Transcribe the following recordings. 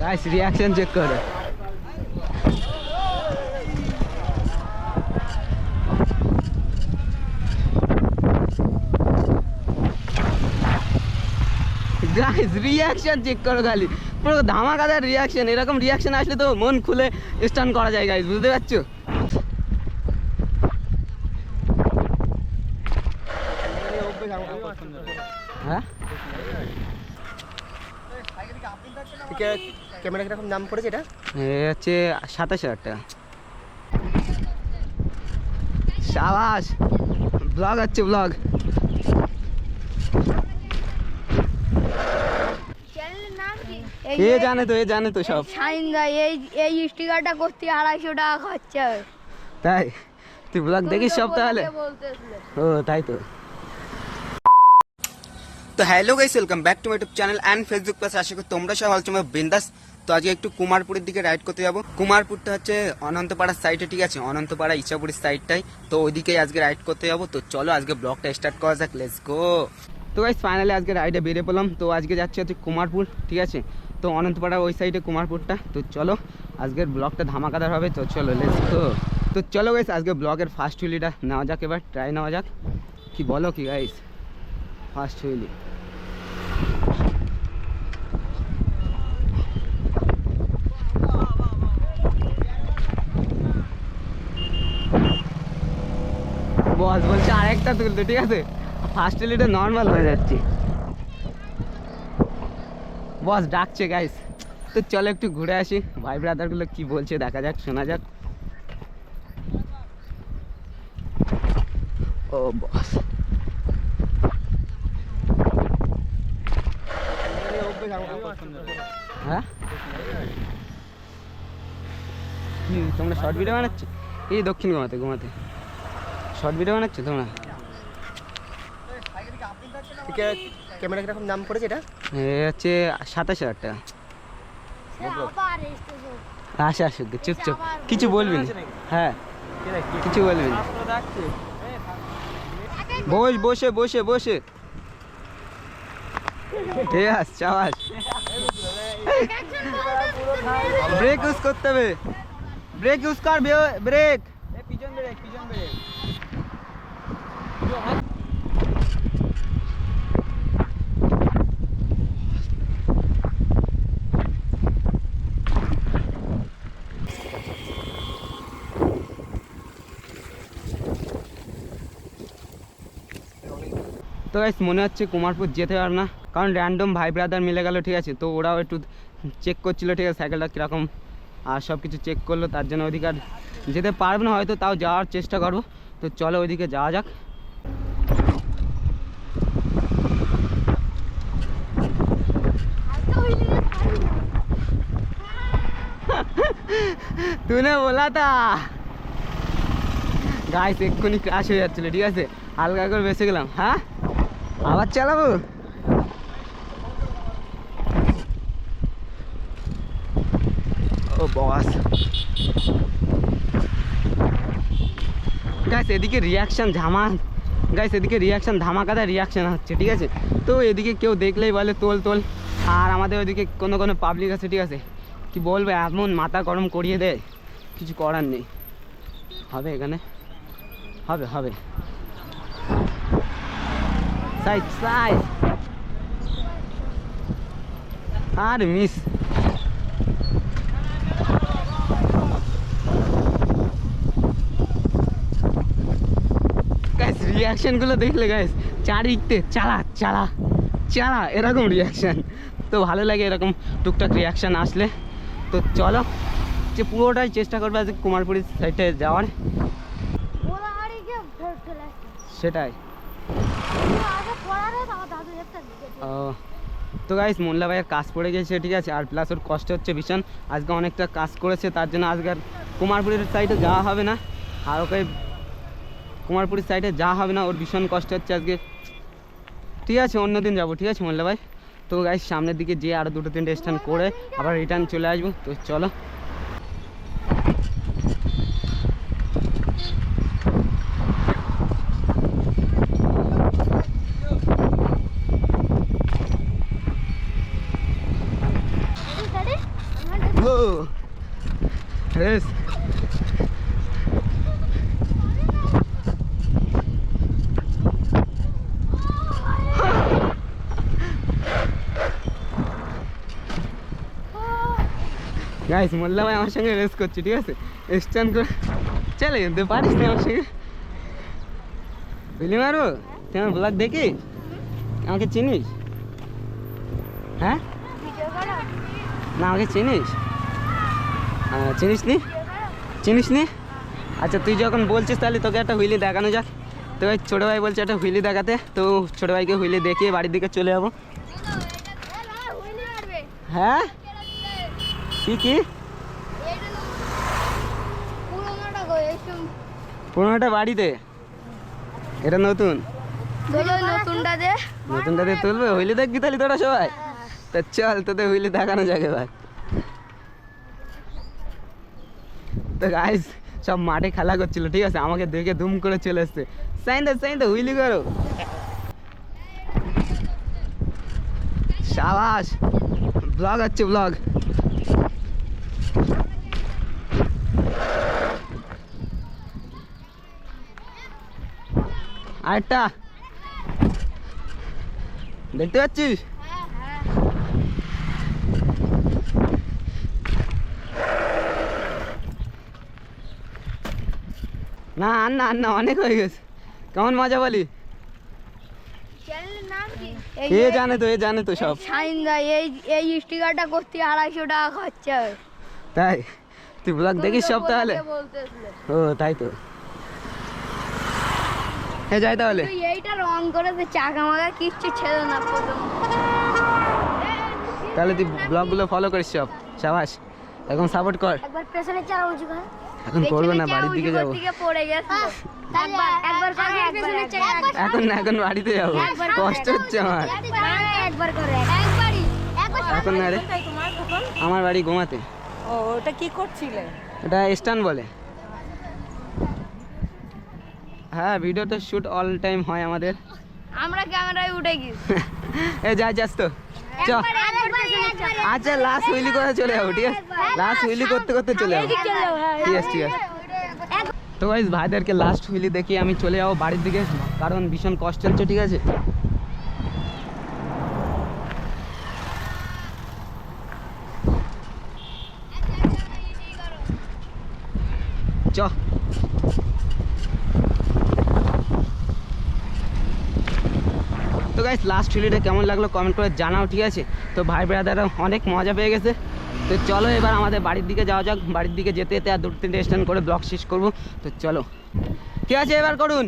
Guys reaction check করো। Guys reaction check করো খালি, পুরো ধামাকাদার রিঅ্যাকশন। এরকম রিঅ্যাকশন আসলে তো মন খুলে স্টান করা যায় গাইস, বুঝতে পারছো? হ্যাঁ ক্যামেরা কিরকম দাম পড়েছে এটা? হচ্ছে 27,000 টাকা। শাবাশ, ব্লগ হচ্ছে ব্লগ। এ জানে তো সব। এই স্টিকারটা করতে 250 টাকা খরচা হবে। তাই তুই ব্লগ দেখিস সব তাহলে? ও তাই তো। তো hello guys, welcome back to my YouTube channel and Facebook page. আশা করি তোমরা সব ভালো আছো, বিন্দাস। তো আজকে একটু কুমারপুরের দিকে রাইড করতে যাবো। কুমারপুরটা হচ্ছে অনন্তপাড়ার সাইডে, ঠিক আছে? অনন্তপাড়া ইচ্ছাপুরের সাইডটাই, তো ওইদিকেই আজকে রাইড করতে যাবো। তো চলো আজকে ব্লগটা স্টার্ট করা যাক, লেটস গো। তো গাইস ফাইনালি আজকে রাইডে বেরিয়ে পড়লাম। তো আজকে যাচ্ছি হচ্ছে কুমারপুর, ঠিক আছে? তো অনন্তপাড়া ওই সাইডে কুমারপুরটা। তো চলো আজকের ব্লগটা ধামাকাদার হবে, তো চলো লেটস গো। তো চলো গাইস আজকে ব্লগের ফার্স্ট হুইলিটা নেওয়া যাক, এবার ট্রাই নেওয়া যাক। কি বলো কি গাইস? ফার্স্ট হুইলি বস বলছে আরেকটা তুলতে, ঠিক আছে? ফার্স্ট হুইলিটা নর্মাল হয়ে যাচ্ছে। বস ডাকছে গাইস, তো চলো একটু ঘুরে আসি। ভাই ব্রাদারগুলো কি বলছে দেখা যাক, শোনা যাক। ও বস, হ্যাঁ কি তোমরা শর্ট ভিডিও বানাচ্ছ? এই দক্ষিণ ঘুমাতে শর্ট ভিডিও বানাচ্ছ তোমরা? ক্যামেরা কিরকম দাম পড়েছে এটা? হচ্ছে 27,000 টাকা। আসুক চুপচাপ, কিছু বলবি না। হ্যাঁ কিছু বলবি না, বসে ঠিক আছে। চাবাস, ব্রেক ইউজ করতে হবে, ব্রেক ইউজ কর, ব্রেক পিছন ব্রেক। তো গাইস মনে হচ্ছে কুমারপুর যেতে পারব না, কারণ র্যান্ডম ভাই ব্রাদার মিলে গেল, ঠিক আছে? তো ওরাও একটু চেক করছিল, ঠিক আছে, সাইকেলটা কীরকম আর সব কিছু চেক করলো। তার জন্য ওইদিকে আর যেতে পারবো না হয়তো, তাও যাওয়ার চেষ্টা করবো। তো চলো ওইদিকে যাওয়া যাক। তুই বলা তা গাইস এক্ষুনি ক্রাশ হয়ে যাচ্ছিল, ঠিক আছে? হালকা করে বেঁচে গেলাম। হ্যাঁ আবার চালাবো। ও বস গাইস এদিকে রিয়াকশন ধামাকাদার রিয়াকশন হচ্ছে, ঠিক আছে? তো এদিকে কেউ দেখলেই বলে তোল। আর আমাদের ওইদিকে কোনো পাবলিক আছে, ঠিক আছে? কি বলবে, এমন মাথা গরম করিয়ে দেয়, কিছু করার নেই। হবে এখানে, হবে সাইড আর মিস। গাইস রিয়াকশনগুলো দেখলে গাইস, চারিদিকে চালা এরকম রিয়াকশন। তো ভালো লাগে এরকম টুকটাক রিয়াকশন আসলে। তো চলো যে পুরোটাই চেষ্টা করবে আজকে কুমারপুরের সাইডে যাওয়ার। সেটাই। ও তো গাইস মোল্লা ভাইয়ের কাজ পড়ে গেছে, ঠিক আছে? আর প্লাস ওর কষ্ট হচ্ছে ভীষণ, আজকে অনেকটা কাজ করেছে, তার জন্য আজকে আর কুমারপুরের সাইডে যাওয়া হবে না। আর ওকে কুমারপুরের সাইডে যাওয়া হবে না, ওর ভীষণ কষ্ট হচ্ছে আজকে। ঠিক আছে অন্যদিন যাবো, ঠিক আছে মোল্লা ভাই? তো গাইস সামনের দিকে যেয়ে আরও 2-3টে স্ট্যান্ড করে আবার রিটার্ন চলে আসবো। তো চলো ও রেস গাইস মোল্লা ভাই আমার সঙ্গে রেস করছে, ঠিক আছে? স্ট্যান্ড করে চলে তুই পারিস না আমার সঙ্গে? বুঝলি মারবো তুই আমার ব্লগ দেখি? আমাকে চিনিস? হ্যাঁ না আমাকে চিনিস? চিনিস নি? চিনিস নি? আচ্ছা তুই যখন বলছিস তাহলে তোকে একটা হুইলি দেখানো যাক। তো ওই ছোটো ভাই বলছে একটা হুইলি দেখাতে, তো ছোটো ভাইকে হুইলি দেখিয়ে বাড়ির দিকে চলে যাবো। হ্যাঁ কি কি? পুরোনোটা বাড়িতে, এটা নতুন। নতুনটা দে। নতুনটা দিয়ে তুলবে? হুইলি দেখবি তাহলে তোরা সবাই? তা চল তোদের হুইলি দেখানো যাক এবার। তো গাইস সব মাঠে খেলা করছিল, ঠিক আছে? আমাকে দেখে ধুম করে চলে এসছে, সাইন্দা হুইলি করো। শাবাশ, ব্লগ হচ্ছে ব্লগ। আরেকটা দেখতে পাচ্ছিস? না আর না অনেক হয়ে গেছে। কেমন মজা বলি? এ জানে তো সব। সাইন্দা এই স্টিকারটা করতে 250 টাকা খরচা হয়। তাই তুই ব্লগ দেখিস সব তাহলে? ও তাই তো, হ্যাঁ যাই তাহলে। তুই এইটা রং করে দে, চাকা মাকা কিচ্ছু ছিল না প্রথম। তাহলে তুই ব্লগগুলো ফলো করিস সব, সাবাস। এখন সাপোর্ট কর। একবার পেছনে চালা উঁচু কর। এখন করবো না, বাড়ির দিকে যাবো। থেকে পড়ে গেছে। একবার করে পেছনে চালা। এখন বাড়িতে যাবো, কষ্ট হচ্ছে আমার। একবার করে একবারই এখন না রে, আমার বাড়ি ঘুমাতে। ও ওটা কি করছিলে? এটা স্ট্যান্ড বলে। হ্যাঁ ভিডিওটা শুট অল টাইম হয় আমাদের। আমরা ক্যামেরায় উঠে গেছি। এ যাস তো চ। আচ্ছা লাস্ট হুইলি করে চলে যাবো, ঠিক আছে? লাস্ট হুইলি করতে করতে চলে যাবো, ঠিক আছে ঠিক আছে। তো গাইস ভাইদেরকে লাস্ট হুইলি দেখি আমি চলে যাবো বাড়ির দিকে, কারণ ভীষণ কষ্ট হচ্ছে, ঠিক আছে? চ। তো গাইস লাস্ট হুইলিটা কেমন লাগলো কমেন্ট করে জানাও, ঠিক আছে? তো ভাই ব্রাদাররা অনেক মজা পেয়ে গেছে। তো চলো এবার আমাদের বাড়ির দিকে যাওয়া যাক। বাড়ির দিকে যেতে যেতে আর 2-3টে স্ট্যান্ড করে ব্লগ শেষ করবো। তো চলো, ঠিক আছে এবার করুন।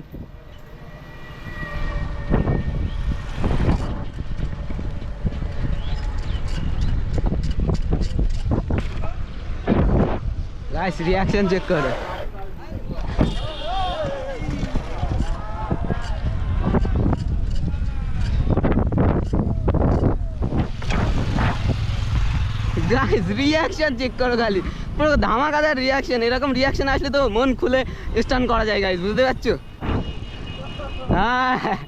গাইস রিয়াকশন চেক করো। গাইস রিয়াকশন চেক করো, খালি পুরো ধামাকাদার রিয়াকশন। এরকম রিয়াকশন আসলে তো মন খুলে স্টান করা যায় গাইস, বুঝতে পারছো? হ্যাঁ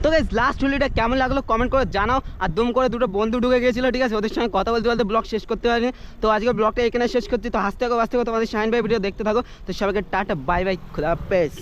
তো গাইস লাস্ট হুইলিটা কেমন লাগলো কমেন্ট করে জানাও। আর দুম করে দুটো বন্ধু ঢুকে গিয়েছিল, ঠিক আছে? ওদের সঙ্গে কথা বলতে বলতে ব্লগ শেষ করতে পারিনি। তো আজকে ব্লগটা এখানে শেষ করছি। তো হাসতে থাকো তোমাদের শাহিন ভাই ভিডিও দেখতে থাকো। তো সবাইকে টাটা বাই বাই, খুদা হাফেজ।